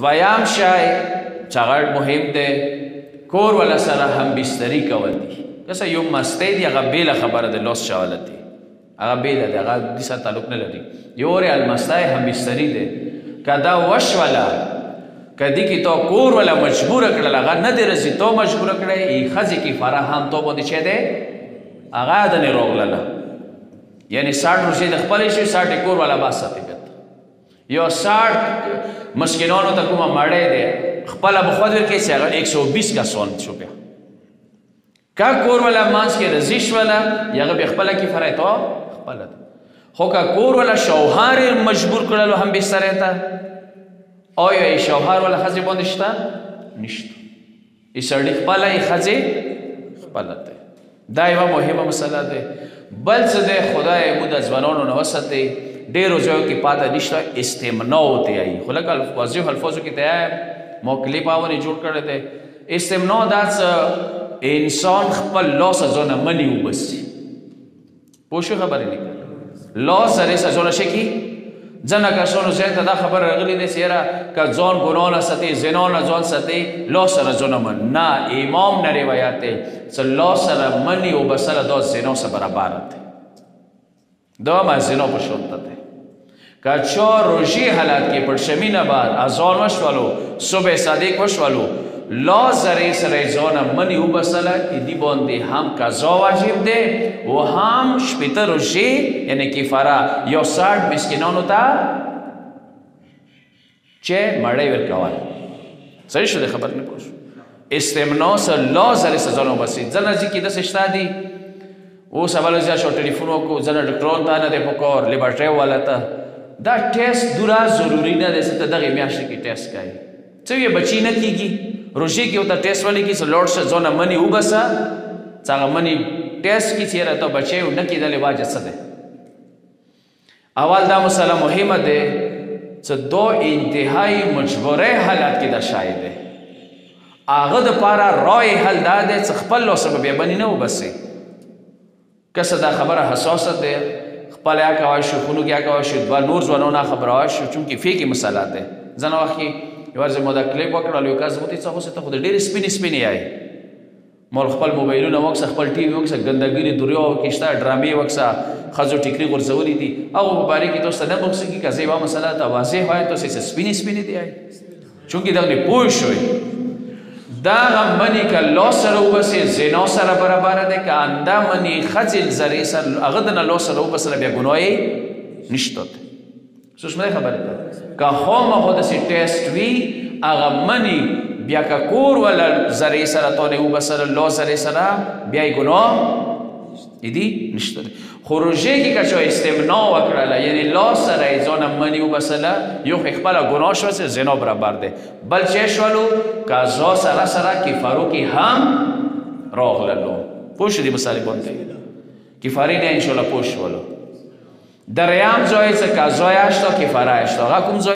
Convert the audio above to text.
دویم شی چې هغه مهم دی کور والا سره هم بستري کول دي که یو مستی دی هغه بیله خبره د لوس شوالت دی هغه بیله دی هغه دې سره تعلق نه لري یو المستی هم بستري دی که دا وشوله که دې کې تو کور والا مجبوره کړل هغه نه دی رسي تو مجبوره کړی ښځې کې فراهم تو باندې چې دی هغه د نه روغلله یعنی 60 روپۍ د خپلې شي 60 کور والا باز ساتي یو 60 مسکینانو ته کومه مړی دی خپله به خود ورکوي چې هغه 120 کسان شو بیا که کور والا مانځ کې رضي شوله هغه بیا خپله کې فرای تو خپله ده خو که کور والا شوهر مجبور کړلو هم بسترې ته آیا یې شوهر والا ښځې باندې شته نشته یې سړي خپله یې ښځې خپله ده دا یوه مهمه مسله ده بل څه دی خدای موږ د ځوانانو نه وساتئ ډېرو ځایو کې پاته نشته استمنا ورته وایي خو لکه واضح الفاظو کې ته ما کلیپ اونې جوړ کړی دی استمنا دا څه انسان خپل لاس ځانه مني وبسي پوه شو خبرې نه کوي لاس سره ځانه شي کی ځنه کسانو ذهن ته دا خبره راغلې ده چې یاره که ځان ګناه نه ساتي زنا نه ځان ساتي لاس سره ځانه من نه امام نه روایت دی چې لاس سره مني وبسله دا زنا سره برابر دی دا ما زنا په شان ده که چا روژې حالت کې پړشمینه بعد اذان وشولو صبح صادق وشولو لا زره سره ځانه مني وبسله دې باندې هم قضا واجب دی و هم شپېته روژې یعنې کفاره یو 60 مسکینانو ته چې مړی ورکول صحیح شو د خبر نه پوه شو استمنا سره لا زره سره ځانه وبسي ځنه چې کې داسې شته دي اوس اوله زیات شو ټلیفون وکړو ځنه ډاکټران ته نه دی پکار لیبارټرۍ والا ته دا ټیسټ دوره ضروري نه دی چې ته دغې میاشتې کې ټیسټ کوي څه ویې بچي نه کېږي روژې کې ورته ټیسټ ولې کړي چې لاړ شه ځانه مني وبسه چې هغه مني ټیسټ کړي چې یاره ته بچی نه کېدلې واجب څه دی اول دا مسله مهمه دی چې دو انتهایی مجبوری حالت کې دا شای دی هغه دپاره رای حل دا دی چې خپل لاسه به بیا مني نه وبسې که څه دا خبره حساسه دی خپل یا کوای شو خونو کې یا کوای شو دوه نور ځوانونه خبره وای شو چونکې فیکې مسله دی ځنه وخت کې یو ځل ما دا کلیپ وکړل یو کس وتی څه خو ته خو د ډېرې سپینې سپینې یای مول خپل موبایلونه وکړه خپل ټي وي وکړه ګندګي دریو کې شته ډرامې وکړه ښځو ټیکري غورځولي دي هغه مبارک کې تاسو نه مقصد کې که زیبا مسله ته واضح وای تاسو سپینې سپینې دی چونکې دغه پوه شوئ دا غم منی که لاس سره وبسې زنا سره برابره دی که انده منی ښځې زرې سره هغه د نه لاس سره وبسله بیا ګناه یې نشته دی سوچمه دی خبرې ته که خامخا داسې ټیسټ وي هغه منی بیا که کور والا زرې سره تانې وبسله لاس زرې سره بیا یې ګناه دي نشته دی خو روژې کې که چا استمنا وکړله یعنې لاس سره یې ځانه مني وبسله یو خو خپله ګناه شوه چې زنا برابر دی بل چې شولو قضا سره سره کفارو کې هم راغللو پوه شو دې مثالې باندې کفارې نه انشاءالله پوه شولو دریم ځای چې قضا یې شته کفاره یې شته هغه کوم ځای